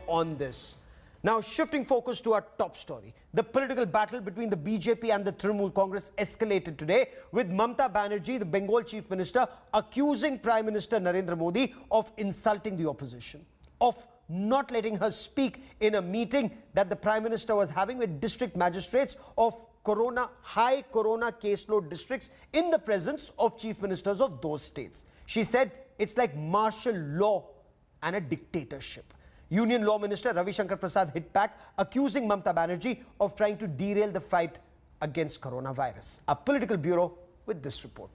on this. Now, shifting focus to our top story. The political battle between the BJP and the Trinamool Congress escalated today, with Mamata Banerjee, the Bengal Chief Minister, accusing Prime Minister Narendra Modi of insulting the opposition, of not letting her speak in a meeting that the Prime Minister was having with district magistrates of high corona caseload districts in the presence of chief ministers of those states. She said it's like martial law and a dictatorship. Union Law Minister Ravi Shankar Prasad hit back, accusing Mamata Banerjee of trying to derail the fight against coronavirus. Our political bureau with this report.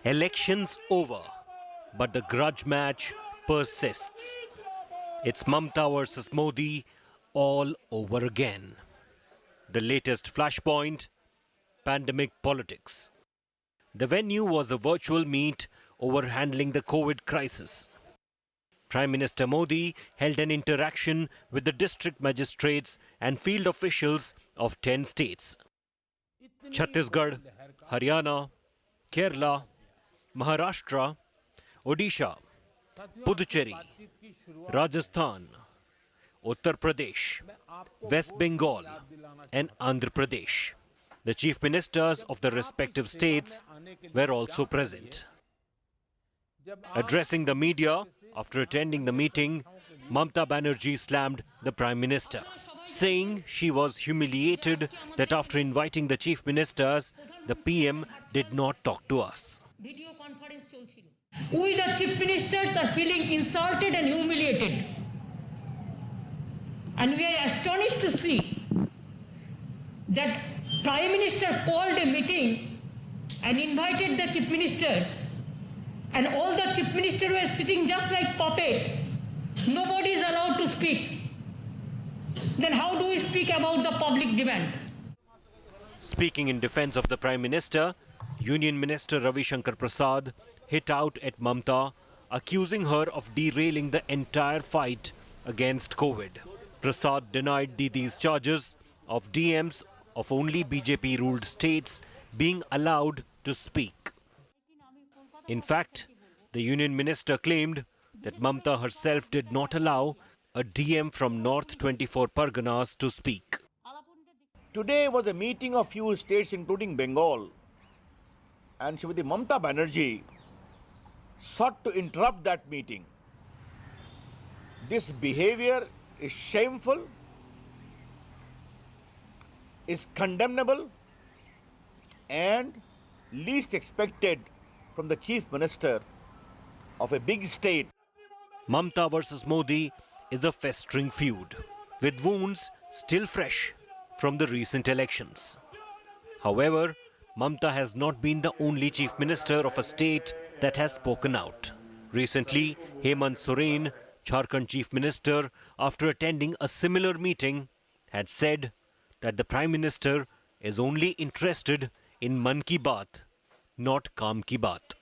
Elections over, but the grudge match persists. It's Mamata versus Modi all over again. The latest flashpoint, pandemic politics. The venue was a virtual meet over handling the COVID crisis. Prime Minister Modi held an interaction with the district magistrates and field officials of 10 states. Chhattisgarh, Haryana, Kerala, Maharashtra, Odisha, Puducherry, Rajasthan, Uttar Pradesh, West Bengal and Andhra Pradesh. The chief ministers of the respective states were also present. Addressing the media after attending the meeting, Mamata Banerjee slammed the Prime Minister, saying she was humiliated that after inviting the chief ministers, the PM did not talk to us. We, the chief ministers, are feeling insulted and humiliated. And we are astonished to see that Prime Minister called a meeting and invited the chief ministers, and all the chief ministers were sitting just like puppet. Nobody is allowed to speak. Then how do we speak about the public demand? Speaking in defense of the Prime Minister, Union Minister Ravi Shankar Prasad hit out at Mamata, accusing her of derailing the entire fight against COVID. Prasad denied these charges of DMs of only BJP-ruled states being allowed to speak. In fact, the Union Minister claimed that Mamata herself did not allow a DM from North 24 Parganas to speak. Today was a meeting of few states including Bengal, and Srimati Mamata Banerjee sought to interrupt that meeting. This behavior is shameful, is condemnable and least expected from the Chief Minister of a big state. Mamata versus Modi is a festering feud, with wounds still fresh from the recent elections. However, Mamata has not been the only Chief Minister of a state that has spoken out. Recently, Hemant Soren, Jharkhand Chief Minister, after attending a similar meeting, had said that the Prime Minister is only interested in Man Ki Baat, not Kaam Ki Baat.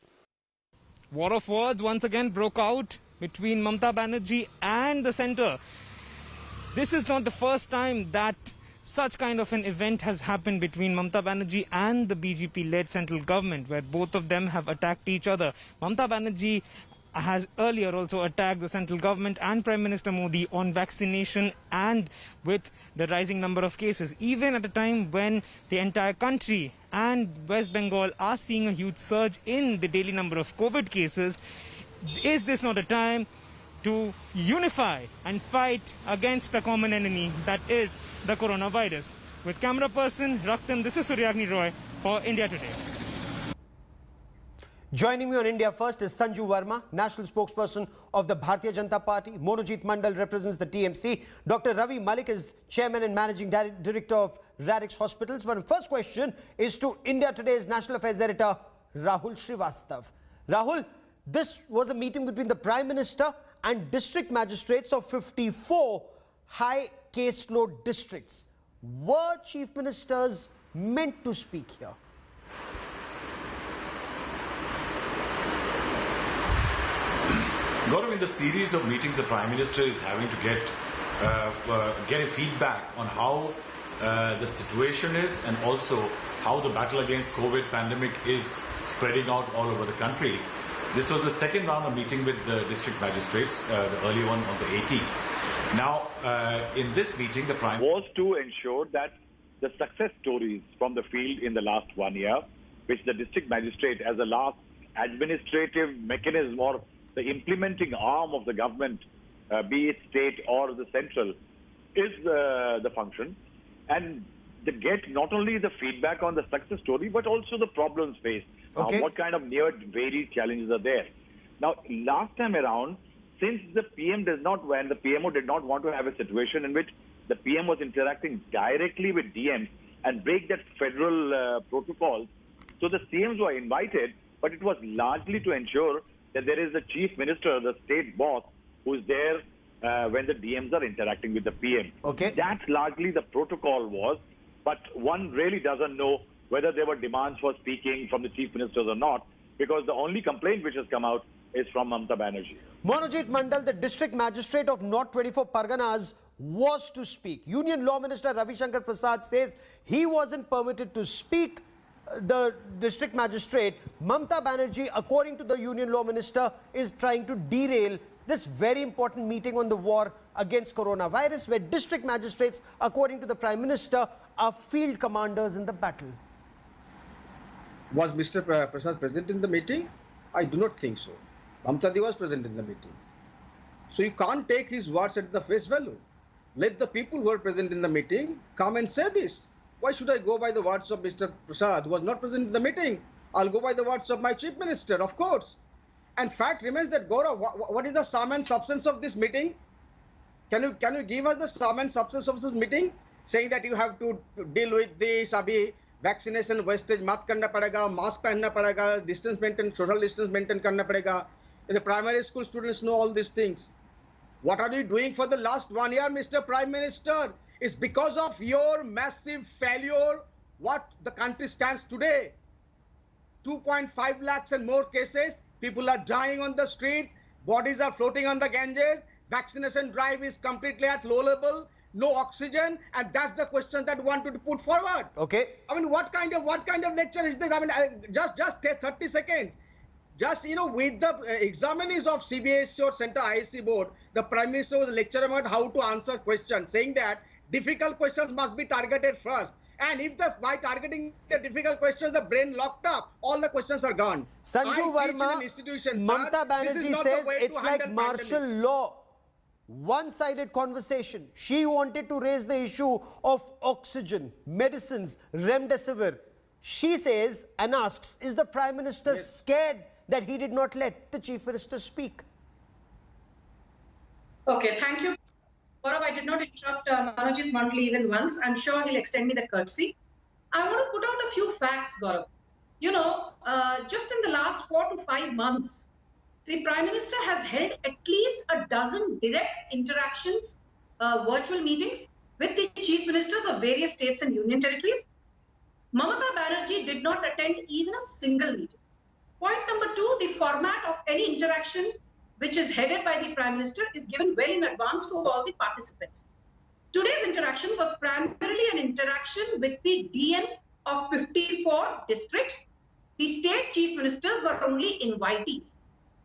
War of words once again broke out between Mamata Banerjee and the centre. This is not the first time that such kind of an event has happened between Mamata Banerjee and the BJP-led central government, where both of them have attacked each other. Mamata Banerjee has earlier also attacked the central government and Prime Minister Modi on vaccination and with the rising number of cases, even at a time when the entire country and West Bengal are seeing a huge surge in the daily number of COVID cases. Is this not a time to unify and fight against the common enemy that is the coronavirus? With camera person Raktan, this is Suryagni Roy for India Today. Joining me on India First is Sanju Verma, national spokesperson of the Bharatiya Janata Party. Monojit Mandal represents the TMC. Dr. Ravi Malik is chairman and managing director of Radix Hospitals. But the first question is to India Today's national affairs editor, Rahul Srivastav. Rahul, this was a meeting between the Prime Minister and district magistrates of 54 high caseload districts. Were chief ministers meant to speak here? Gaurav, in the series of meetings the Prime Minister is having to get a feedback on how the situation is and also how the battle against COVID pandemic is spreading out all over the country. This was the second round of meeting with the district magistrates, the early one on the 18th. Now, in this meeting, the Prime was to ensure that the success stories from the field in the last 1 year, which the district magistrate as a last administrative mechanism or the implementing arm of the government, be it state or the central, is the function, and to get not only the feedback on the success story but also the problems faced. Okay. What kind of near varied challenges are there? Now, last time around, since the PM does not, when the PMO did not want to have a situation in which the PM was interacting directly with DMs and break that federal protocol, so the CMs were invited, but it was largely to ensure that there is a chief minister, the state boss, who is there when the DMs are interacting with the PM. Okay. That's largely the protocol was, but one really doesn't know whether there were demands for speaking from the chief ministers or not, because the only complaint which has come out is from Mamata Banerjee. Monojit Mandal, the district magistrate of North 24 Parganas, was to speak. Union Law Minister Ravi Shankar Prasad says he wasn't permitted to speak. The district magistrate, Mamata Banerjee, according to the Union Law Minister, is trying to derail this very important meeting on the war against coronavirus, where district magistrates, according to the Prime Minister, are field commanders in the battle. Was Mr. Prasad present in the meeting? I do not think so. Mamata Di was present in the meeting. So you can't take his words at the face value. Let the people who are present in the meeting come and say this. Why should I go by the words of Mr. Prasad, who was not present in the meeting? I'll go by the words of my chief minister, of course. And fact remains that, Gaurav, what is the sum and substance of this meeting? Can you give us the sum and substance of this meeting? Saying that you have to deal with this, abhi vaccination wastage mat karna padega, mask pehna padega, distance maintain, social distance maintain karna padega. And the primary school students know all these things. What are you doing for the last 1 year, Mr. Prime Minister? It's because of your massive failure what the country stands today. 2.5 lakhs and more cases. People are dying on the streets. Bodies are floating on the Ganges. Vaccination drive is completely at low level. No oxygen, and that's the question that we wanted to put forward. Okay. I mean, what kind of lecture is this? I mean, just take 30 seconds. Just, with the examinees of CBSE or Central ISC board, the Prime Minister was lecturing about how to answer questions, saying that difficult questions must be targeted first. And if by targeting the difficult questions, the brain locked up, all the questions are gone. Sanju Verma, Mamata Banerjee says it's like martial law. One-sided conversation. She wanted to raise the issue of oxygen, medicines, remdesivir. She says and asks, is the Prime Minister scared that he did not let the Chief Minister speak? Okay, thank you. Gaurav, I did not interrupt Monojit Mandal even once. I'm sure he'll extend me the courtesy. I want to put out a few facts, Gaurav. Just in the last 4 to 5 months, the Prime Minister has held at least a dozen direct interactions, virtual meetings with the Chief Ministers of various states and union territories. Mamata Banerjee did not attend even a single meeting. Point number 2, the format of any interaction which is headed by the Prime Minister is given well in advance to all the participants. Today's interaction was primarily an interaction with the DMs of 54 districts. The state Chief Ministers were only invitees.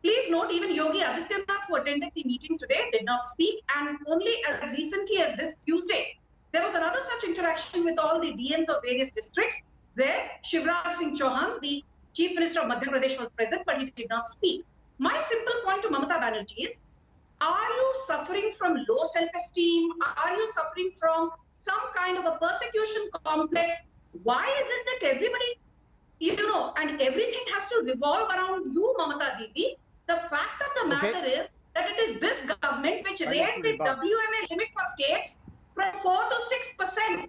Please note, even Yogi Adityanath, who attended the meeting today, did not speak, and only as recently as this Tuesday, there was another such interaction with all the DMs of various districts, where Shivraj Singh Chauhan, the Chief Minister of Madhya Pradesh, was present, but he did not speak. My simple point to Mamata Banerjee is, are you suffering from low self-esteem? Are you suffering from some kind of a persecution complex? Why is it that everybody, and everything has to revolve around you, Mamata Didi? The fact of the matter is that it is this government which raised the WMA limit for states from 4 to 6%.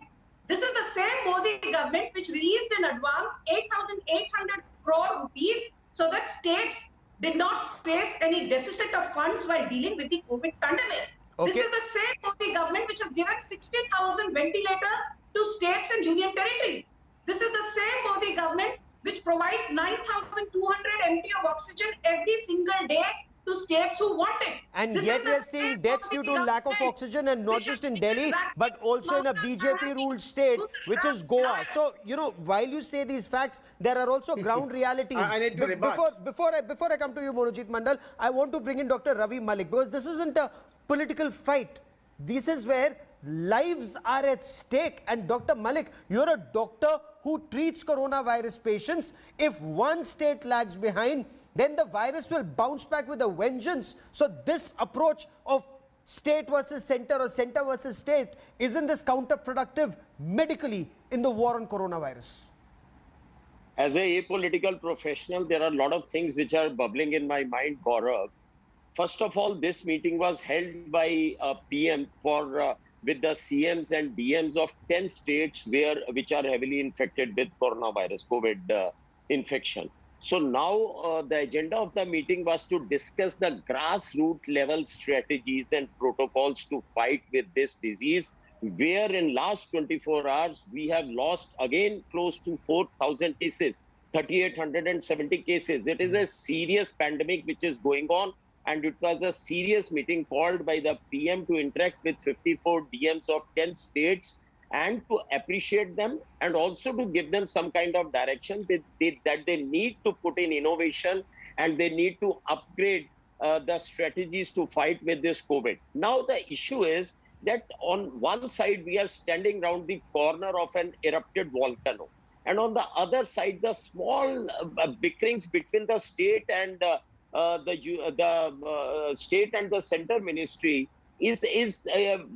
This is the same Modi government which released in advance 8,800 crore rupees so that states did not face any deficit of funds while dealing with the COVID pandemic. This is the same Modi government which has given 60,000 ventilators to states and union territories. This is the same Modi government which provides 9,200 MT of oxygen every single day to states who want it. And This yet is we the are seeing state deaths due to committee lack of government. oxygen, and not We just should in give Delhi, vaccines but also in a to BJP-ruled state, which is Goa. So, while you say these facts, there are also ground realities. I need to rebut. Before I come to you, Monojit Mandal, I want to bring in Dr. Ravi Malik, because this isn't a political fight. This is where lives are at stake. And Dr. Malik, you're a doctor who treats coronavirus patients. If one state lags behind, then the virus will bounce back with a vengeance. So this approach of state versus center or center versus state, isn't this counterproductive medically in the war on coronavirus? As a apolitical professional, there are a lot of things which are bubbling in my mind, Gaurav. First of all, this meeting was held by PM with the CMs and DMs of 10 states which are heavily infected with coronavirus, COVID infection. So now the agenda of the meeting was to discuss the grassroots level strategies and protocols to fight with this disease, where in last 24 hours, we have lost again close to 4,000 cases, 3,870 cases. It is a serious pandemic which is going on. And it was a serious meeting called by the PM to interact with 54 DMs of 10 states and to appreciate them and also to give them some kind of direction that they need to put in innovation and they need to upgrade the strategies to fight with this COVID. Now, the issue is that on one side, we are standing around the corner of an erupted volcano. And on the other side, the small bickerings between the state and the state and the center ministry is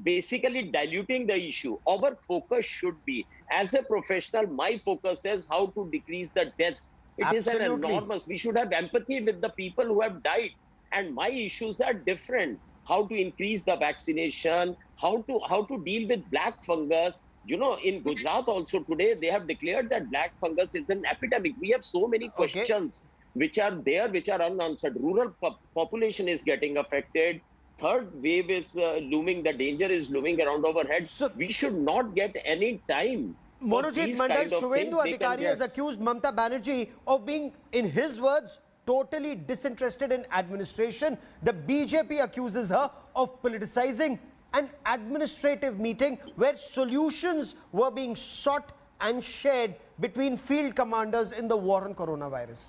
basically diluting the issue. Our focus should be, as a professional, my focus is how to decrease the deaths. It is an enormous. We should have empathy with the people who have died, and my issues are different. How to increase the vaccination? How to deal with black fungus? In Gujarat also today they have declared that black fungus is an epidemic. We have so many questions which are there, which are unanswered. Rural population is getting affected. Third wave is looming. The danger is looming around our heads. So we should not get any time. Monojit Mandal, Shubhendu Adhikari has accused Mamta Banerjee of being, in his words, totally disinterested in administration. The BJP accuses her of politicizing an administrative meeting where solutions were being sought and shared between field commanders in the war on coronavirus.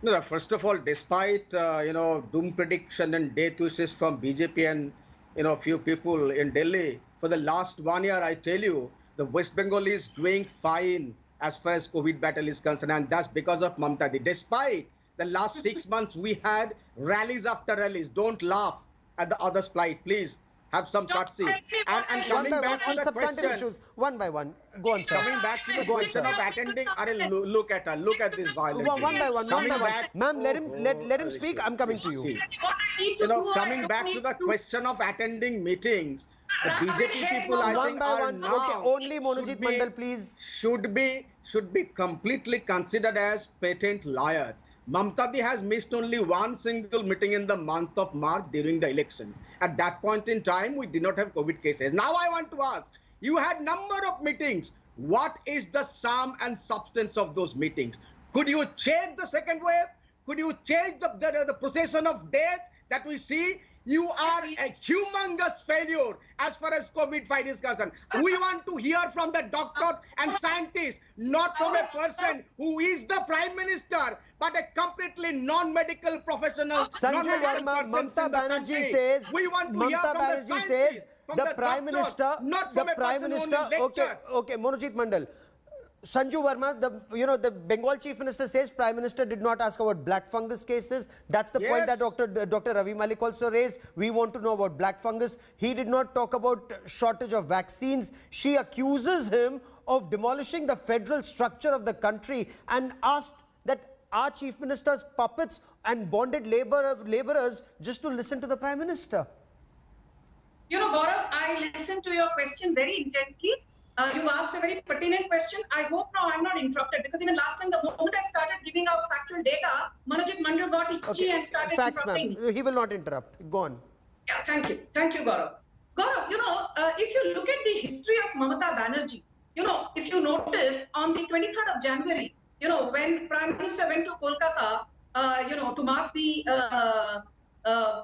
No, first of all, despite doom prediction and death wishes from BJP and few people in Delhi, for the last 1 year, I tell you, the West Bengal is doing fine as far as COVID battle is concerned, and that's because of Mamta. Despite the last 6 months, we had rallies after rallies. Don't laugh at the other's plight, please. Have some courtesy. And coming back to the question, one by one. Go on, sir. Coming back to the question of attending, look at her, look at this violence. One by one. Ma'am, let him speak. I'm coming to you. Coming back to the question of attending meetings, the BJP people, I think, are now only Monojit Mandal, please. Should be completely considered as patent liars. Mamta has missed only one single meeting in the month of March during the election. At that point in time, we did not have COVID cases. Now I want to ask, you had number of meetings. What is the sum and substance of those meetings? Could you change the second wave? Could you change the procession of death that we see? You are a humongous failure as far as COVID fight is concerned. We want to hear from the doctors and scientists, not from a person who is the Prime Minister, but a completely non-medical professional. Sanjay Verma, Mamta Banerjee says, we want to hear from the scientists, the Prime Minister, not from a person who only okay, Monojit Mandal. Sanju Verma, the Bengal Chief Minister says Prime Minister did not ask about black fungus cases. That's the point that Dr. Ravi Malik also raised. We want to know about black fungus. He did not talk about shortage of vaccines. She accuses him of demolishing the federal structure of the country and asked that our Chief Minister's puppets and bonded laborers just to listen to the Prime Minister. Gaurav, I listened to your question very intently. You asked a very pertinent question. I hope now I'm not interrupted, because even last time, the moment I started giving out factual data, Monojit Mandal got itchy and started interrupting me. He will not interrupt. Go on. Yeah, thank you. Thank you, Gaurav. Gaurav, if you look at the history of Mamata Banerjee, if you notice, on the 23rd of January, when Prime Minister went to Kolkata to mark the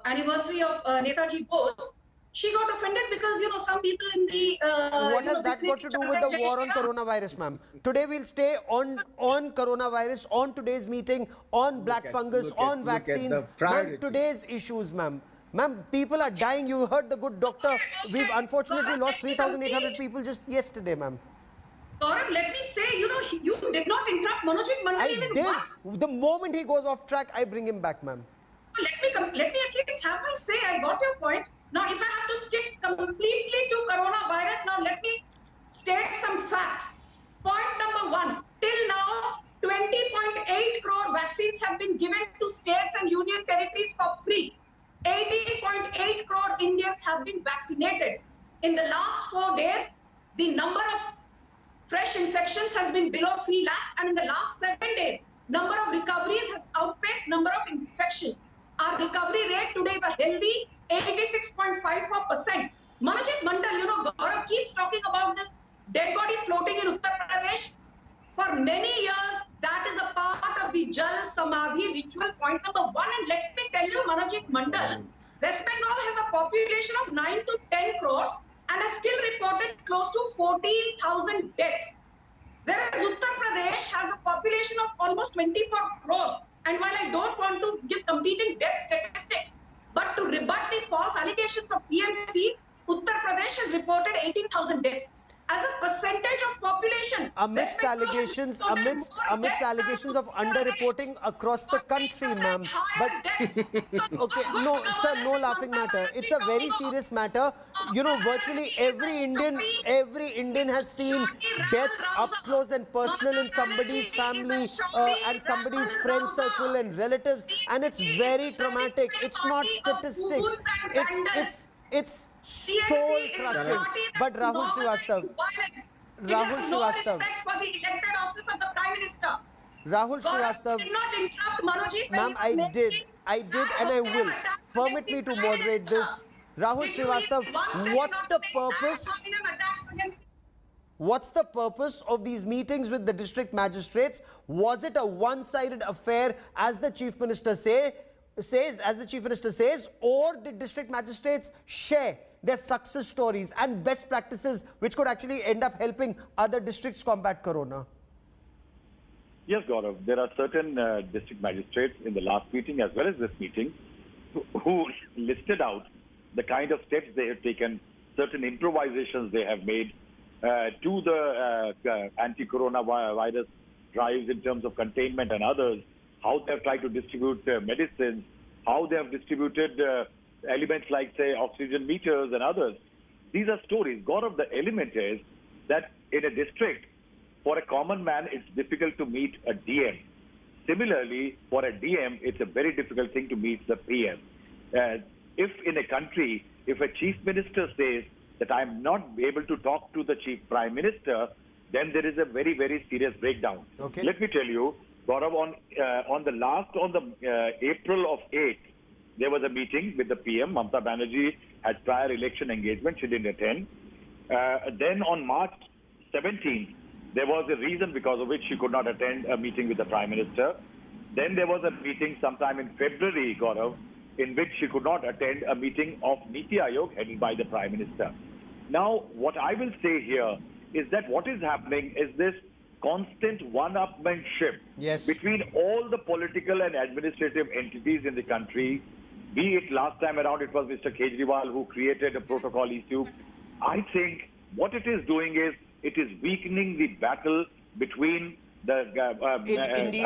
anniversary of Netaji Bose, she got offended because, some people in the What has that got to do with the war on coronavirus, ma'am? Today we'll stay on coronavirus, on today's meeting, on black fungus, on vaccines, ma'am, today's issues, ma'am. Ma'am, people are dying. You heard the good doctor. We've unfortunately lost 3,800 people just yesterday, ma'am. Gaurav, let me say, you did not interrupt Manojit Mandal even once. The moment he goes off track, I bring him back, ma'am. So let me at least have my say. I got your point. Now, if I have to stick completely to coronavirus, now let me state some facts. Point number one, till now, 20.8 crore vaccines have been given to states and union territories for free. 18.8 crore Indians have been vaccinated. In the last 4 days, the number of fresh infections has been below 3 lakhs, and in the last 7 days, number of recoveries has outpaced number of infections. Our recovery rate today is a healthy 86.54%. Manojit Mandal, Gaurav keeps talking about this dead bodies floating in Uttar Pradesh. For many years, that is a part of the Jal Samadhi ritual, point number one. And let me tell you, Manojit Mandal, West Bengal has a population of 9 to 10 crores and has still reported close to 14,000 deaths. Whereas Uttar Pradesh has a population of almost 24 crores. And while I don't want to give competing death statistics, but to rebut the false allegations of PMC, Uttar Pradesh has reported 18,000 deaths. As a percentage of population, amidst allegations of underreporting across the country, ma'am. But okay, no, sir, no laughing matter. It's a very serious matter. Virtually every Indian has seen death up close and personal in somebody's family and somebody's friend circle and relatives, and it's very traumatic. It's not statistics. It's soul crushing. But Rahul Srivastava, respect for the elected office of the Prime Minister. Rahul Srivastava, did not interrupt Manojit. ma'am, I did, and I will. Permit me to moderate this. Rahul Srivastava, what's the purpose of these meetings with the district magistrates? Was it a one-sided affair, as the Chief Minister says, or did district magistrates share their success stories and best practices which could actually end up helping other districts combat corona? Yes, Gaurav, there are certain district magistrates in the last meeting as well as this meeting who listed out the kind of steps they have taken, certain improvisations they have made to the anti-coronavirus drives in terms of containment and others, how they have tried to distribute medicines, how they have distributed elements like, say, oxygen meters and others. These are stories. Gaurav, the element is that in a district, for a common man, it's difficult to meet a DM. Similarly, for a DM, it's a very difficult thing to meet the PM. If in a country, if a chief minister says that I'm not able to talk to the chief prime minister, then there is a very, very serious breakdown. Okay. Let me tell you, Gaurav, on April of 8th, there was a meeting with the PM. Mamta Banerjee had prior election engagement. She didn't attend. Then on March 17th, there was a reason because of which she could not attend a meeting with the Prime Minister. Then there was a meeting sometime in February, Gaurav, in which she could not attend a meeting of Niti Aayog headed by the Prime Minister. Now, what I will say here is that what is happening is this constant one-upmanship between all the political and administrative entities in the country. Be it last time around, it was Mr. Kejriwal who created a protocol issue. I think what it is doing is it is weakening the battle between the,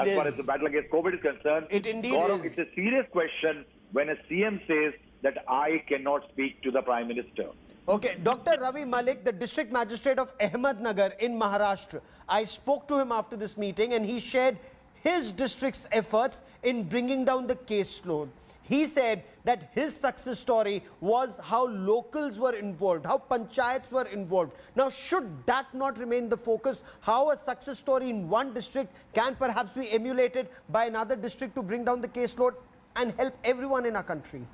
as far as the battle against COVID is concerned. It indeed Gaurav, is. It's a serious question when a CM says that I cannot speak to the Prime Minister. Okay, Dr. Ravi Malik, the district magistrate of Ahmednagar in Maharashtra. I spoke to him after this meeting and he shared his district's efforts in bringing down the caseload. He said that his success story was how locals were involved, how panchayats were involved. Now, should that not remain the focus? How a success story in one district can perhaps be emulated by another district to bring down the caseload and help everyone in our country?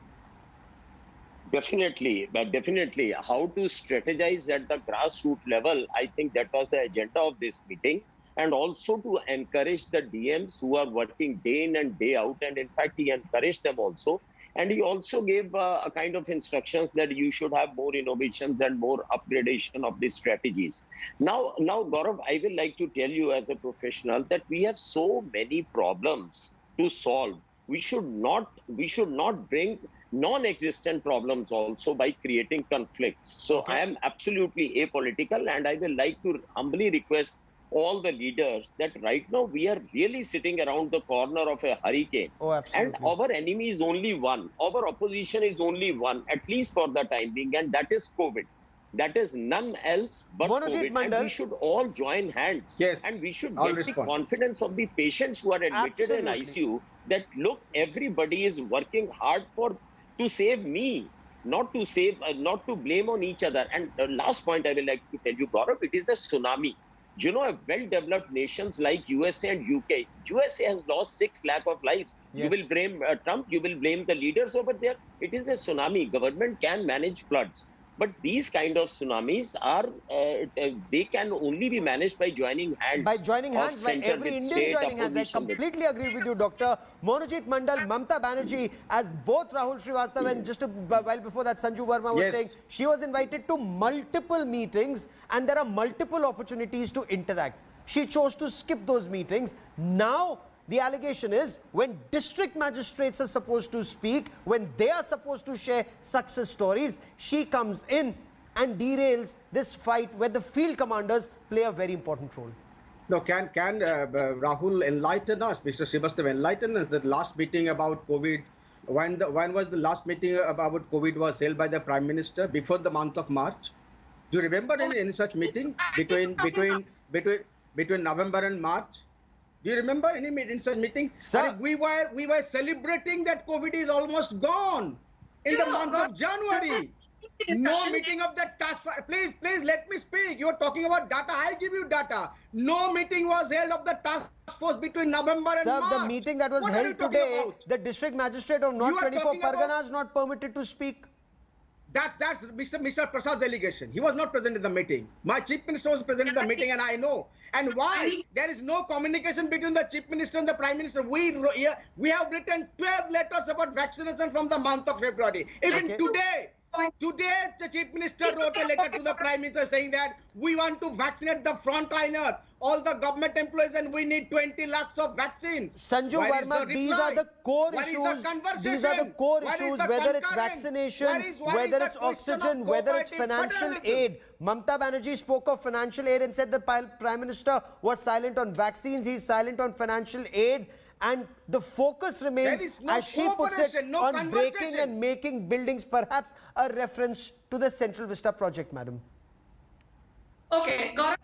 Definitely, but definitely how to strategize at the grassroots level. I think that was the agenda of this meeting. and also to encourage the DMs who are working day in and day out. And in fact, he encouraged them also. And he also gave a kind of instructions that you should have more innovations and more upgradation of the strategies. Now, Gaurav, I will like to tell you as a professional that we have so many problems to solve. We should not bring non-existent problems also by creating conflicts. So I am absolutely apolitical, and I will like to humbly request all the leaders that right now we are really sitting around the corner of a hurricane. Oh, absolutely. And our enemy is only one. Our opposition is only one, at least for the time being, and that is COVID. That is none else but Monojit COVID. Mandal. And we should all join hands. Yes, And we should I'll get respond. the confidence of the patients who are admitted in Absolutely. ICU that, look, everybody is working hard to save me, not to blame on each other. And the last point I will like to tell you, Gaurav, it is a tsunami. You know, a well-developed nations like USA and UK, USA has lost 6 lakh of lives. Yes. You will blame Trump, you will blame the leaders over there. It is a tsunami. Government can manage floods. But these kind of tsunamis are, they can only be managed by joining hands. By joining of hands, by center every with Indian state, joining hands. I opposition with- completely agree with you, Dr. Monojit Mandal, Mamta Banerjee, as both Rahul Srivastava and just a while before that, Sanju Verma was Yes. saying, she was invited to multiple meetings and there are multiple opportunities to interact. She chose to skip those meetings. Now, the allegation is when district magistrates are supposed to speak, when they are supposed to share success stories, she comes in and derails this fight where the field commanders play a very important role. No, can Rahul enlighten us, Mr. Srivastava, enlighten us that last meeting about COVID, when was the last meeting about COVID was held by the Prime Minister before the month of March? Do you remember any such meeting between November and March? Do you remember any such meeting? Sir. I mean, we were celebrating that COVID is almost gone in the month of January. No meeting of the task force. Please let me speak. You're talking about data. I'll give you data. No meeting was held of the task force between November and Sir, March. the meeting that was What are you held talking today, about? the district magistrate of North You are 24 talking about- Parganas not permitted to speak. That's Mr. Prasad's allegation. He was not present in the meeting. My chief minister was present in the meeting, and I know. And why? There is no communication between the chief minister and the prime minister. We have written 12 letters about vaccination from the month of February. Even Okay. today the chief minister wrote a letter to the prime minister saying that we want to vaccinate the frontliners, all the government employees, and we need 20 lakhs of vaccines. Sanju Where is Verma, the these reply? are the core Where is the issues. conversation? These are the core Where is issues, the whether it's concurrence? vaccination, Where is whether the it's question of oxygen, whether it's cooperative financial federalism? aid. Mamta Banerjee spoke of financial aid and said the Prime Minister was silent on vaccines, he's silent on financial aid. And the focus remains, There is no as she puts it, cooperation, no on breaking conversation. and making buildings, perhaps a reference to the Central Vista project, madam. Okay, Gaurav,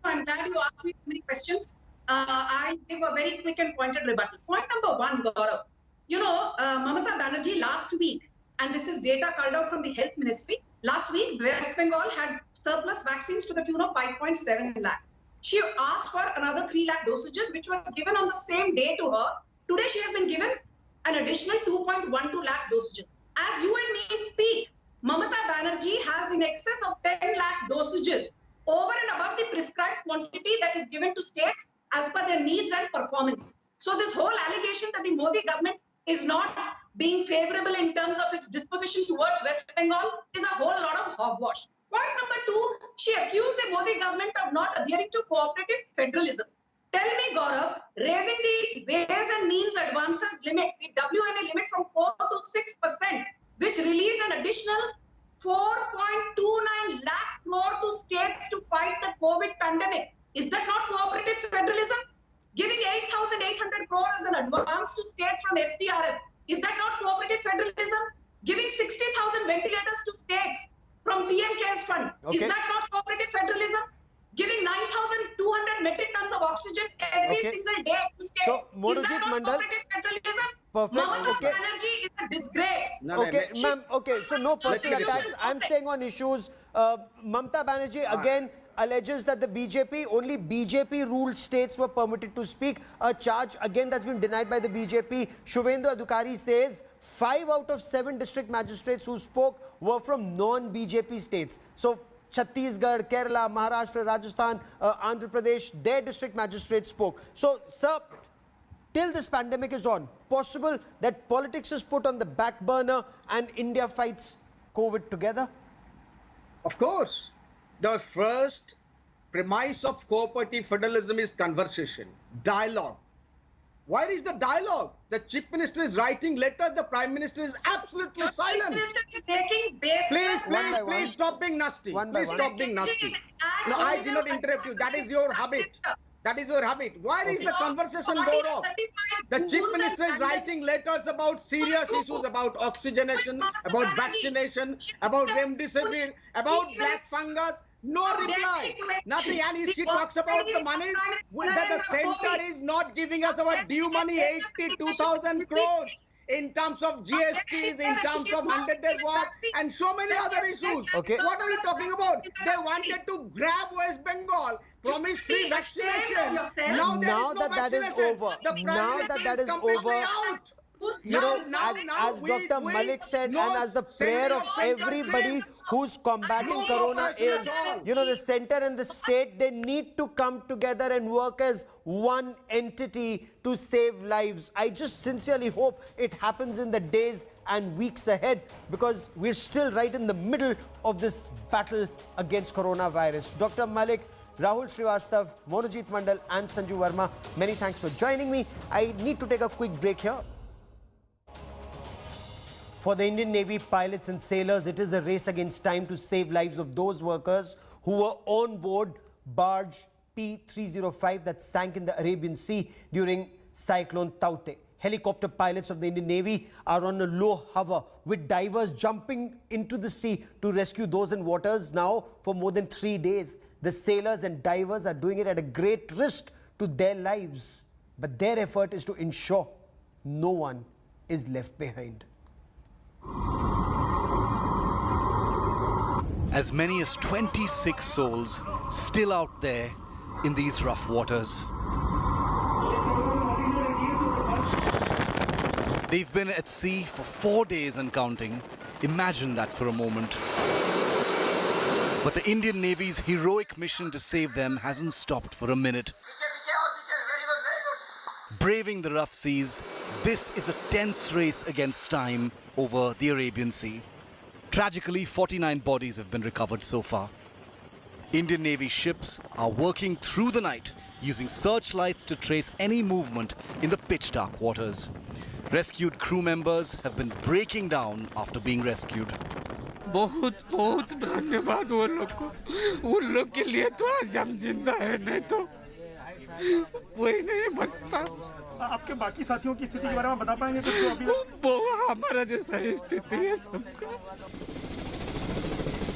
I'm glad you asked me so many questions. I'll give a very quick and pointed rebuttal. Point number one, Gaurav. Mamata Banerjee last week, and this is data culled out from the Health Ministry, last week West Bengal had surplus vaccines to the tune of 5.7 lakh. She asked for another 3 lakh dosages, which were given on the same day to her. Today she has been given an additional 2.12 lakh dosages. As you and me speak, Mamata Banerjee has in excess of 10 lakh dosages over and above the prescribed quantity that is given to states as per their needs and performance. So this whole allegation that the Modi government is not being favorable in terms of its disposition towards West Bengal is a whole lot of hogwash. Point number two, she accused the Modi government of not adhering to cooperative federalism. Tell me, Gaurav, raising the ways and means advances limit, the WMA limit from 4 to 6%, which released an additional 4.29 lakh crore to states to fight the COVID pandemic. Is that not cooperative federalism? Giving 8,800 crores as an advance to states from SDRF. Is that not cooperative federalism? Giving 60,000 ventilators to states from PM CARES Fund. Okay. Is that not cooperative federalism? Giving 9,200 metric tons of oxygen every Okay. single day to states. So, Is Monojit that not Mandal, cooperative federalism? perfect. Mamata Okay. Banerjee is a disgrace. Okay, ma'am, okay, so no personal me attacks. finish. I'm staying on issues. Mamta Banerjee again alleges that the BJP, only BJP ruled states were permitted to speak. A charge again that's been denied by the BJP. Shubhendu Adhikari says 5 out of 7 district magistrates who spoke were from non-BJP states. So Chhattisgarh, Kerala, Maharashtra, Rajasthan, Andhra Pradesh, their district magistrates spoke. So, sir, till this pandemic is on, possible that politics is put on the back burner and India fights COVID together? Of course. The first premise of cooperative federalism is conversation, dialogue. Where is the dialogue? The Chief Minister is writing letters, the Prime Minister is absolutely silent. The Minister is making base. Please stop being nasty. Please stop being nasty. No, I did not interrupt you. That is your habit. That is your habit. Where is the conversation going on? The Chief Minister is writing letters about serious issues, about oxygenation, about vaccination, about remdesivir, about black fungus. No reply. Nothing. And she talks about the money that the center is not giving us our due money, 82,000 crores. In terms of GSTs, in terms of 100-day work, and so many other issues. Okay. What are you talking about? They wanted to grab West Bengal, promise free vaccination. Now there is no that is vaccination. over. The Prime Now Minister that is completely over. out. You know, as Dr. Malik said, and as the prayer of everybody who's combating corona is, you know, the center and the state, they need to come together and work as one entity to save lives. I just sincerely hope it happens in the days and weeks ahead, because we're still right in the middle of this battle against coronavirus. Dr. Malik, Rahul Srivastav, Monojit Mandal and Sanju Verma, many thanks for joining me. I need to take a quick break here. For the Indian Navy pilots and sailors, it is a race against time to save lives of those workers who were on board barge P305 that sank in the Arabian Sea during Cyclone Taute. Helicopter pilots of the Indian Navy are on a low hover, with divers jumping into the sea to rescue those in waters now for more than 3 days. The sailors and divers are doing it at a great risk to their lives, but their effort is to ensure no one is left behind. As many as 26 souls still out there in these rough waters. They've been at sea for 4 days and counting. Imagine that for a moment. But the Indian Navy's heroic mission to save them hasn't stopped for a minute. Braving the rough seas, this is a tense race against time over the Arabian Sea. Tragically, 49 bodies have been recovered so far. Indian Navy ships are working through the night using searchlights to trace any movement in the pitch-dark waters. Rescued crew members have been breaking down after being rescued. बहुत बहुत धन्यवाद वो लोग को, उन लोग के लिए तो आज हम जिंदा है, नहीं तो कोई नहीं बचता। आपके बाकी साथियों की स्थिति के बारे में बता पाएंगे कुछ जो अभी वो हमारा जैसा ही स्थिति है सबका।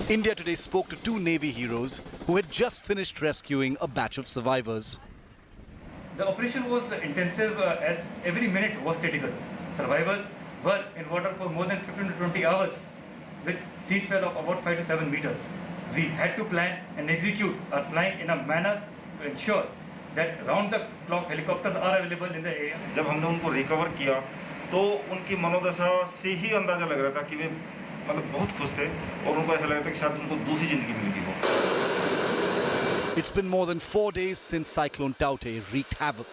India today spoke to 2 Navy heroes who had just finished rescuing a batch of survivors. The operation was intensive as every minute was critical. Survivors were in water for more than 15 to 20 hours with sea swell of about 5 to 7 meters. We had to plan and execute our flying in a manner to ensure that round the clock helicopters are available in the area. जब हमने उनको recover किया तो उनकी मनोदशा से ही अंदाजा लग रहा था कि वे मतलब बहुत खुश थे और उनको ऐसा लग रहा था कि शायद उनको दूसरी जिंदगी मिलेगी वो। It's been more than 4 days since Cyclone Taute wreaked havoc.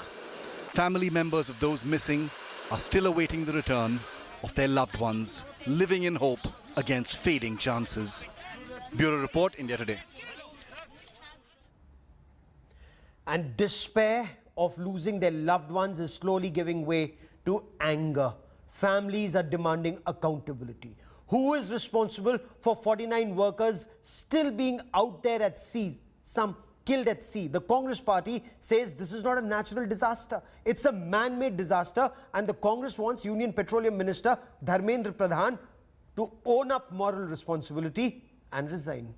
Family members of those missing are still awaiting the return of their loved ones, living in hope against fading chances. Bureau Report, India Today. And despair of losing their loved ones is slowly giving way to anger. Families are demanding accountability. Who is responsible for 49 workers still being out there at sea, some killed at sea? The Congress party says this is not a natural disaster. It's a man-made disaster, and the Congress wants Union Petroleum Minister Dharmendra Pradhan to own up moral responsibility and resign.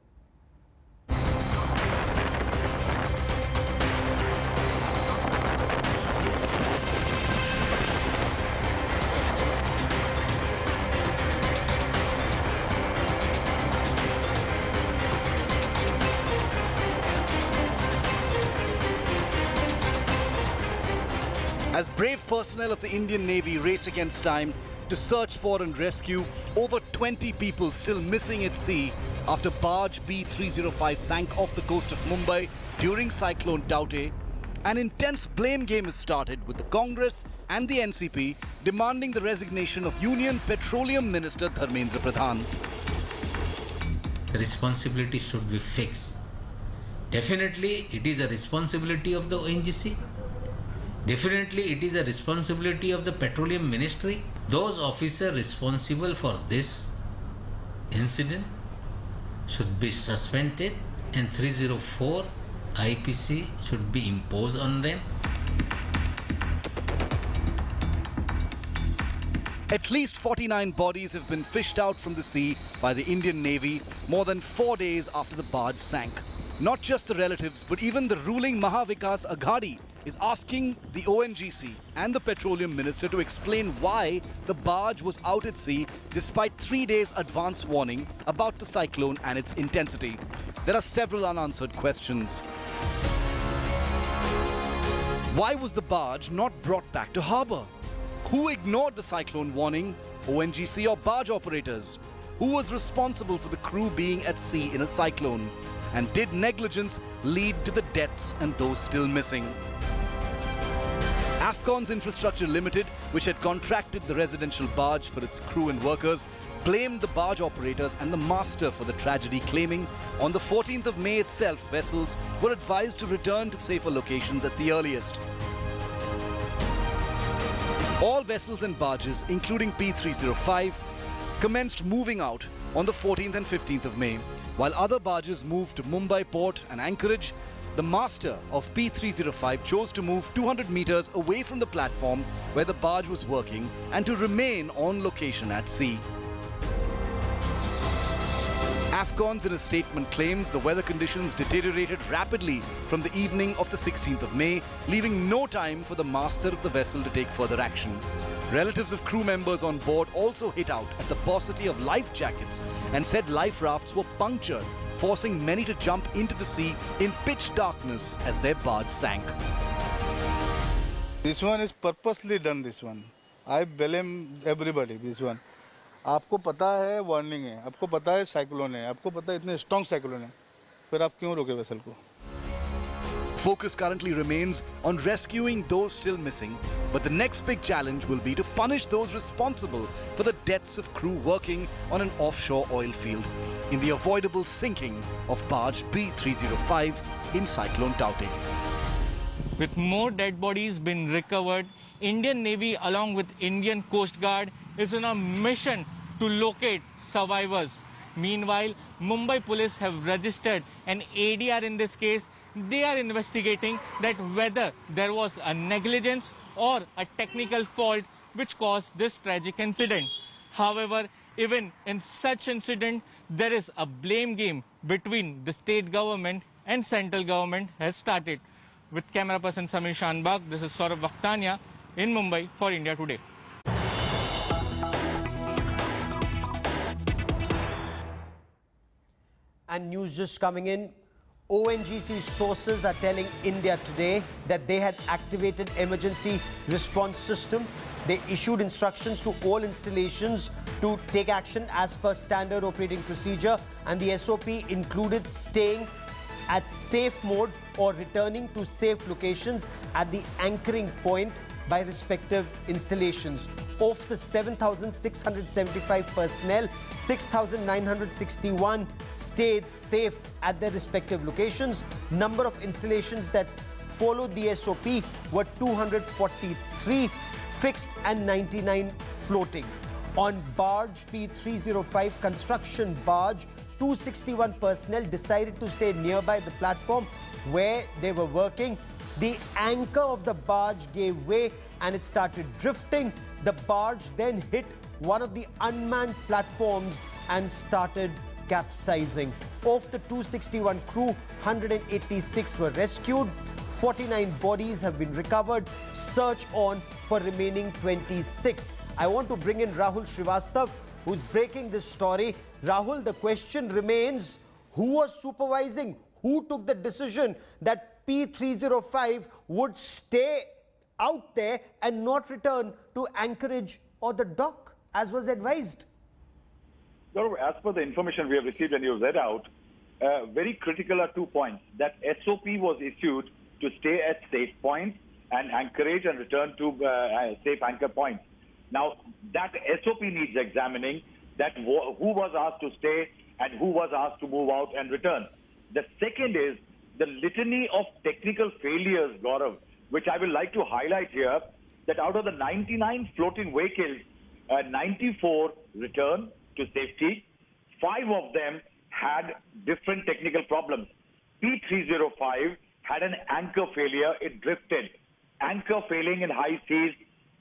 As brave personnel of the Indian Navy race against time to search for and rescue over 20 people still missing at sea after barge B305 sank off the coast of Mumbai during Cyclone Tauktae. An intense blame game has started with the Congress and the NCP demanding the resignation of Union Petroleum Minister Dharmendra Pradhan. The responsibility should be fixed. Definitely, it is a responsibility of the ONGC. Definitely, it is a responsibility of the Petroleum Ministry. Those officers responsible for this incident should be suspended and 304 IPC should be imposed on them. At least 49 bodies have been fished out from the sea by the Indian Navy more than 4 days after the barge sank. Not just the relatives, but even the ruling Mahavikas Aghadi is asking the ONGC and the Petroleum Minister to explain why the barge was out at sea despite 3 days advance warning about the cyclone and its intensity. There are several unanswered questions. Why was the barge not brought back to harbour? Who ignored the cyclone warning? ONGC or barge operators? Who was responsible for the crew being at sea in a cyclone? And did negligence lead to the deaths and those still missing? Afcons Infrastructure Limited, which had contracted the residential barge for its crew and workers, blamed the barge operators and the master for the tragedy, claiming on the 14th of May itself, vessels were advised to return to safer locations at the earliest. All vessels and barges, including P305, commenced moving out on the 14th and 15th of May. While other barges moved to Mumbai port and Anchorage, the master of P305 chose to move 200 meters away from the platform where the barge was working and to remain on location at sea. Afcons in a statement claims the weather conditions deteriorated rapidly from the evening of the 16th of May, leaving no time for the master of the vessel to take further action. Relatives of crew members on board also hit out at the paucity of life jackets and said life rafts were punctured, forcing many to jump into the sea in pitch darkness as their barge sank. This one is purposely done, this one. I blame everybody, this one. आपको पता है warning है, आपको पता है cyclone है, आपको पता है इतने स्ट्रॉन्ग साइक्लोन है, फिर आप क्यों रोके वेसल को? Focus currently remains on rescuing those still missing, but the next big challenge will be to punish those responsible for the deaths of crew working on an offshore oil field in the avoidable sinking of barge B305 in Cyclone Tauktae. With more dead bodies being recovered, Indian Navy along with Indian Coast Guard is on a mission to locate survivors. Meanwhile, Mumbai police have registered an ADR in this case. They are investigating that whether there was a negligence or a technical fault which caused this tragic incident. However, even in such incident, there is a blame game between the state government and central government has started. With camera person Samir Shanbag, this is Saurabh Vakhtania in Mumbai for India Today. And news just coming in. ONGC sources are telling India Today that they had activated emergency response system. They issued instructions to all installations to take action as per standard operating procedure, and the SOP included staying at safe mode or returning to safe locations at the anchoring point by respective installations. Of the 7,675 personnel, 6,961 stayed safe at their respective locations. Number of installations that followed the SOP were 243 fixed and 99 floating. On barge P305 construction barge, 261 personnel decided to stay nearby the platform where they were working. The anchor of the barge gave way and it started drifting. The barge then hit one of the unmanned platforms and started capsizing. Of the 261 crew, 186 were rescued. 49 bodies have been recovered. Search on for remaining 26. I want to bring in Rahul Srivastav, who's breaking this story. Rahul, the question remains, who was supervising? Who took the decision that P305 would stay out there and not return to Anchorage or the dock? as was advised? Gaurav, as per the information we have received and you have read out, very critical are 2 points. That SOP was issued to stay at safe points and anchorage and return to safe anchor points. Now, that SOP needs examining, that who was asked to stay and who was asked to move out and return. The second is the litany of technical failures, Gaurav, which I will like to highlight here, that out of the 99 floating vehicles, 94 returned to safety. 5 of them had different technical problems. P305 had an anchor failure. It drifted. Anchor failing in high seas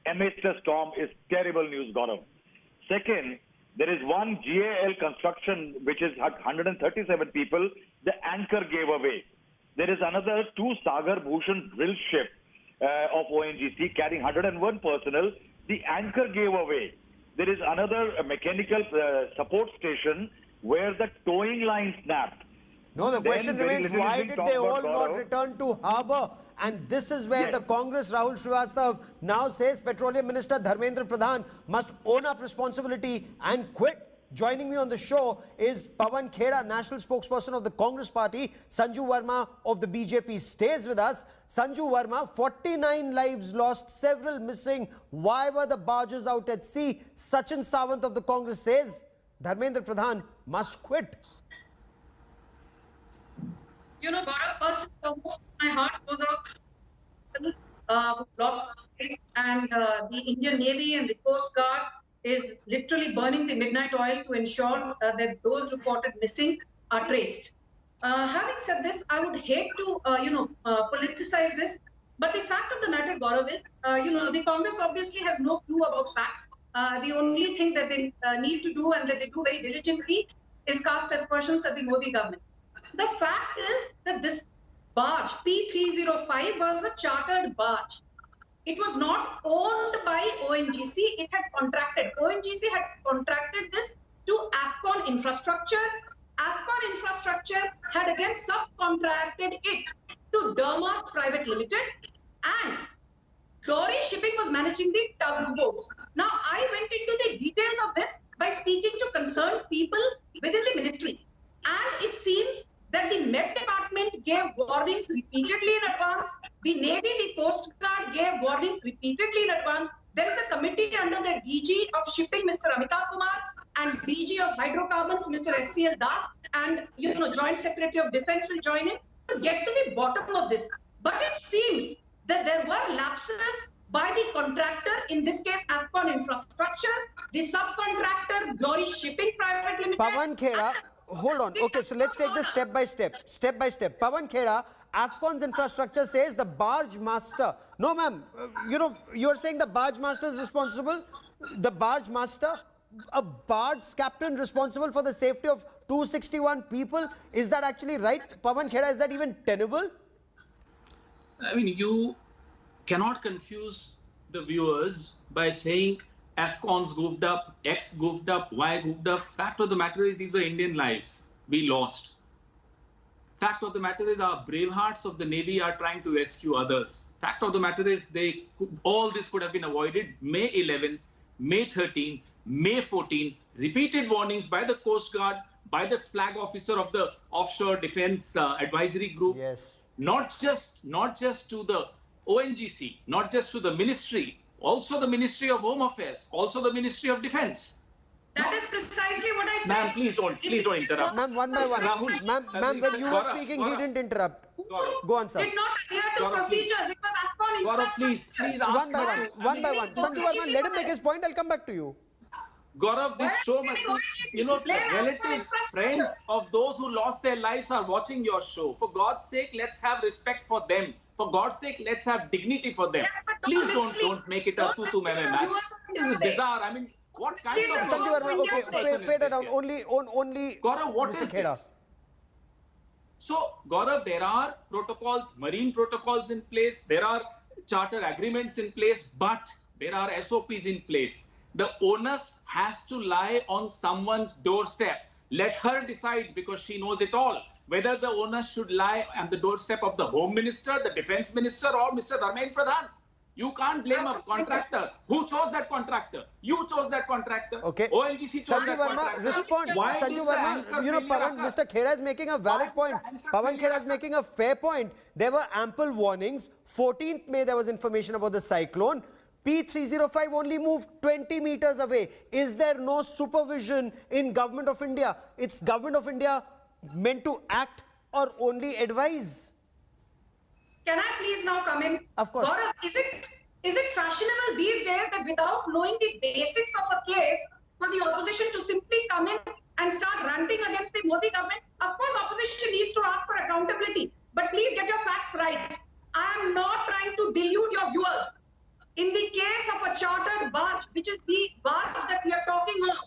amidst a storm is terrible news, Gaurav. Second, there is one GAL construction, which is 137 people. The anchor gave away. There is another 2 Sagar Bhushan drill ship of ONGC carrying 101 personnel. The anchor gave away. There is another mechanical support station where the towing line snapped. No, the Then question very remains, little is why being did talked they about, all not Gaurav. return to harbour? And this is where Yes. the Congress, Rahul Srivastava, now says Petroleum Minister Dharmendra Pradhan must own up responsibility and quit. Joining me on the show is Pawan Khera, national spokesperson of the Congress party. Sanju Verma of the BJP stays with us. Sanju Verma, 49 lives lost, several missing. Why were the barges out at sea? Sachin Sawant of the Congress says Dharmendra Pradhan must quit. You know, Gaurav, first and foremost, my heart goes out to people who lost their lives, and the Indian Navy and the Coast Guard is literally burning the midnight oil to ensure that those reported missing are traced. Having said this, I would hate to, politicize this, but the fact of the matter, Gaurav, is, the Congress obviously has no clue about facts. The only thing that they need to do and that they do very diligently is cast aspersions at the Modi government. The fact is that this barge, P305, was a chartered barge. It was not owned by ONGC, it had contracted. ONGC had contracted this to Afcon Infrastructure. Afcon Infrastructure had again subcontracted it to Dermas Private Limited, and Glory Shipping was managing the tugboats. Now, I went into the details of this by speaking to concerned people within the ministry, and it seems that the Met Department gave warnings repeatedly in advance. The Navy, the Coast Guard gave warnings repeatedly in advance. There is a committee under the DG of Shipping, Mr. Amitabh Kumar, and DG of Hydrocarbons, Mr. SCL Das, and Joint Secretary of Defense will join in to get to the bottom of this. But it seems that there were lapses by the contractor, in this case Afcon Infrastructure, the subcontractor Glory Shipping Private Limited. Pawan Khera, hold on. Okay, so let's take this step by step. Step by step. Pawan Khera, Afcon's Infrastructure says the barge master. No, ma'am. You're saying the barge master is responsible? The barge master? A barge captain responsible for the safety of 261 people? Is that actually right? Pawan Khera, is that even tenable? I mean, you cannot confuse the viewers by saying Afcons goofed up, X goofed up, Y goofed up. Fact of the matter is these were Indian lives we lost. Fact of the matter is our brave hearts of the Navy are trying to rescue others. Fact of the matter is all this could have been avoided. May 11, May 13, May 14, repeated warnings by the Coast Guard, by the flag officer of the Offshore Defense Advisory Group. Yes. Not just to the ONGC, not just to the ministry, also the Ministry of Home Affairs, also the Ministry of Defense. That is precisely what I said. Ma'am, please don't interrupt. Ma'am, one by one. Rahul, Ma'am, when you were speaking, he didn't interrupt. Go on, sir. Did not adhere to Gaurav, procedures. It was Afcon Gaurav, Infrastructure. please ask One by one. One by one. Sanju Verma, let him make his point. I'll come back to you. Gaurav, this show must be, relatives, friends of those who lost their lives are watching your show. For God's sake, let's have respect for them. For God's sake, let's have dignity for them. Yes, but Please honestly, don't make it a tutu-meme match. This is bizarre. I mean, what kind of... Sanju Verma, okay, fade it out. Only Gaurav, what Mr. is Khera. this? So, Gaurav, there are protocols, marine protocols in place, there are charter agreements in place, but there are SOPs in place. The onus has to lie on someone's doorstep. Let her decide, because she knows it all, whether the onus should lie on the doorstep of the Home Minister, the Defense Minister, or Mr. Dharmendra Pradhan. You can't blame a contractor. Who chose that contractor? You chose that contractor. Okay. ONGC chose Sanju that Verma, contractor. respond. Why Sanju did the Verma, anchor you know, failure Pawan, occur? Mr. Khera is making a valid point. Pawan Khera is making a fair point. There were ample warnings. 14th May, there was information about the cyclone. P305 only moved 20 meters away. Is there no supervision in Government of India? It's Government of India meant to act or only advise? Can I please now come in? Of course. Gaurav, is it fashionable these days that without knowing the basics of a case, for the opposition to simply come in and start ranting against the Modi government? Of course, opposition needs to ask for accountability, but please get your facts right. I am not trying to delude your viewers. In the case of a chartered barge, which is the barge that we are talking of,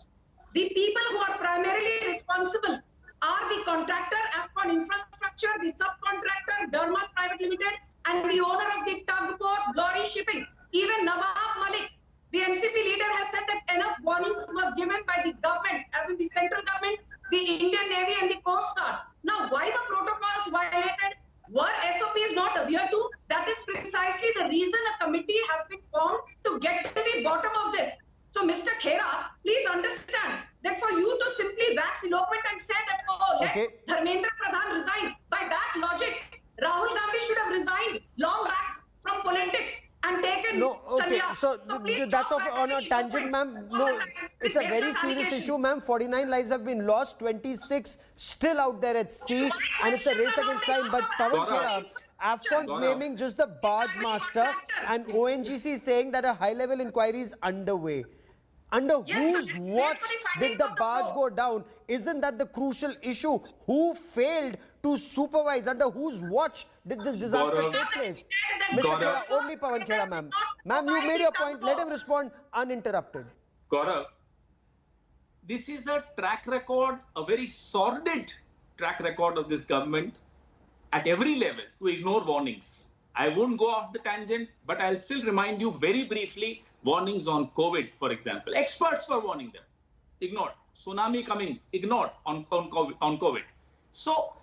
the people who are primarily responsible are the contractor, Afcon Infrastructure, the subcontractor, Dermas Private Limited, and the owner of the tugboat, Glory Shipping. Even Nawab Malik, the NCP leader, has said that enough warnings were given by the government, as in the central government, the Indian Navy, and the Coast Guard. Now, why the protocols violated? Were SOPs not adhered to? That is precisely the reason a committee has been formed to get to the bottom of this. So, Mr. Khera, please understand that for you to simply wax eloquent and say that, oh, let Dharmendra Pradhan resign, by that logic, Rahul Gandhi should have resigned long back from politics and taken sannyas. So please that's stop on a waxing tangent, ma'am. No, it's a very serious issue, ma'am. 49 lives have been lost, 26 still out there at sea, and it's a race against time. But Pawan Khera, Afcon's blaming just the barge master, and ONGC saying that a high-level inquiry is underway. Under whose watch did the barge go down? Isn't that the crucial issue? Who failed to supervise? Under whose watch did this disaster take place? Mr. Khera, only Pawan Khera, ma'am. Ma'am, you made your point. Let him respond uninterrupted. Gaurav, this is a track record, a very sordid track record of this government at every level to ignore warnings. I won't go off the tangent, but I'll still remind you very briefly warnings on COVID, for example. Experts were warning them. Ignored. Tsunami coming. Ignored on COVID. So,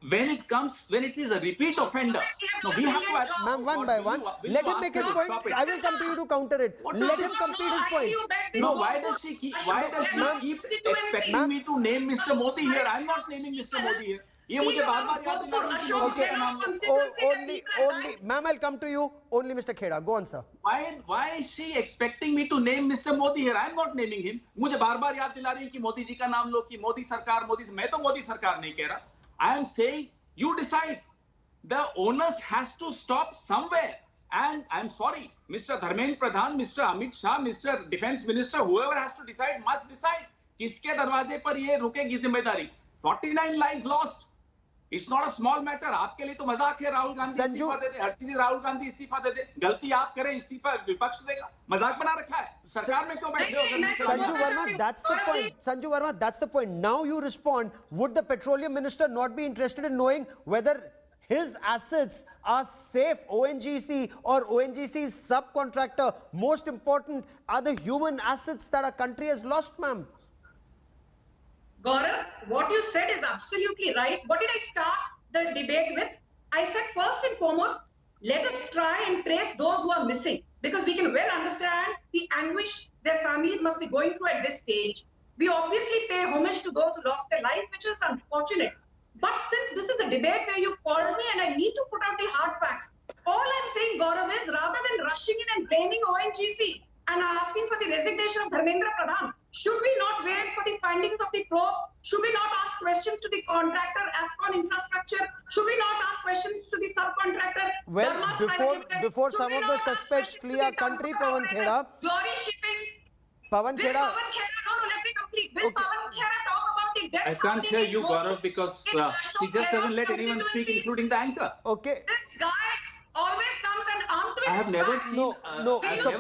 when it is a repeat offender, no, we have to... Ma'am, one by one. Let him make his point. I will come to you to counter it. Let him complete his point. No, why does she keep expecting me to name Mr. Modi here? I'm not naming Mr. Modi here. ये मुझे बार-बार याद दिला रही है Okay, only, ma'am, I'll come to you. Only Mr. Khera. Go on, sir. Why is she expecting me to name Mr. Modi here? I'm not naming him. मुझे बार-बार याद दिला रही है कि मोदी जी का नाम लो, कि मोदी सरकार, मैं तो मोदी सरकार नहीं कह रहा. I am saying you decide. The onus has to stop somewhere. And I'm sorry, Mr. Dharmendra Pradhan, Mr. Amit Shah, Mr. Defense Minister, whoever has to decide must decide. किसके दरवाजे पर ये रुकेगी जिम्मेदारी? 49 lives lost. It's not a small matter. आपके लिए तो मजाक है राहुल गांधी इस्तीफा दे दे, हर चीज राहुल गांधी इस्तीफा दे दे, गलती आप करें इस्तीफा विपक्ष देगा, मजाक बना रखा है सरकार में क्यों बैठे हो? Sanju Verma, that's the point. Sanju Verma, that's the point. Now you respond. Would the petroleum minister not be interested in knowing whether his assets are safe? ONGC or ONGC's subcontractor, most important are the human assets that our country has lost, ma'am. Gaurav, what you said is absolutely right. What did I start the debate with? I said, first and foremost, let us try and trace those who are missing, because we can well understand the anguish their families must be going through at this stage. We obviously pay homage to those who lost their life, which is unfortunate. But since this is a debate where you've called me and I need to put out the hard facts, all I'm saying, Gaurav, is rather than rushing in and blaming ONGC and asking for the resignation of Dharmendra Pradhan, should we not wait for the findings of the probe? Should we not ask questions to the contractor, Afcon Infrastructure? Should we not ask questions to the subcontractor? Well, before some of the suspects flee our country, Pawan Khera. Glory Shipping. Pawan Khera. No, let me complete. Will Pawan Khera talk about the deaths? I can't hear you, Gaurav, because he just doesn't let anyone speak, including the anchor. Okay. This guy always comes and untwists. I have never seen. So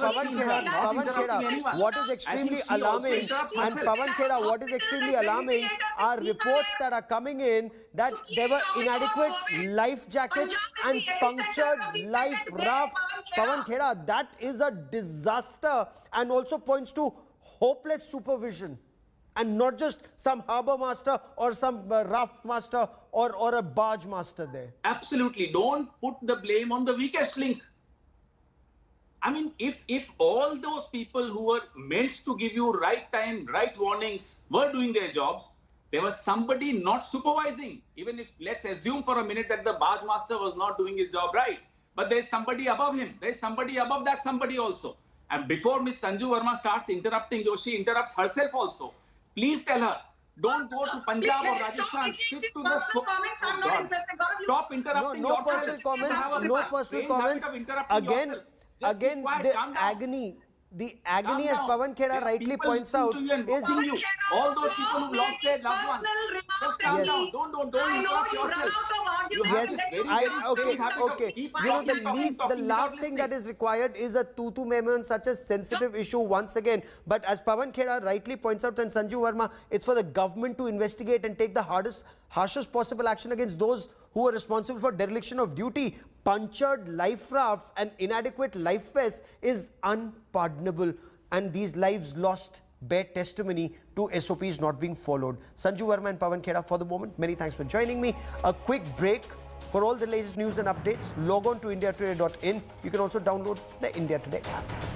Pawan Khera, what is extremely alarming, and Pawan Khera, what is extremely alarming are reports that are coming in that there were inadequate life jackets and punctured life rafts. Pawan Khera, that is a disaster and also points to hopeless supervision. And not just some harbour master or some raft master or a barge master there. Absolutely. Don't put the blame on the weakest link. I mean, if all those people who were meant to give you right time, right warnings were doing their jobs, there was somebody not supervising. Even if, let's assume for a minute that the barge master was not doing his job right, but there's somebody above him. There's somebody above that somebody also. And before Miss Sanju Verma starts interrupting you, she interrupts herself also. Please tell her, don't go to Punjab or Rajasthan. Stick to the comments. I'm not interested. Stop interrupting No yourself. personal comments. No personal Strange comments. habit of interrupting yourself. Just Again, keep quiet, the calm down. agony. The agony, Calm as down. Pawan Kheda There are rightly people points listening out, to you and is watching you. All those people who lost their loved ones. Just calm Yes. down. Don't interrupt yourself. You have yes, this very strange habit of okay. keep You know, talking, talking, the without last thing that listening. is required is a tutu memo on such a sensitive issue once again. But as Pawan Kheda rightly points out and Sanju Verma, it's for the government to investigate and take the harshest possible action against those who are responsible for dereliction of duty. Punctured life rafts and inadequate life vests is unpardonable, and these lives lost bear testimony to SOPs not being followed. Sanju Verma and Pawan Kheda for the moment. Many thanks for joining me. A quick break. For all the latest news and updates, log on to indiatoday.in. You can also download the India Today app.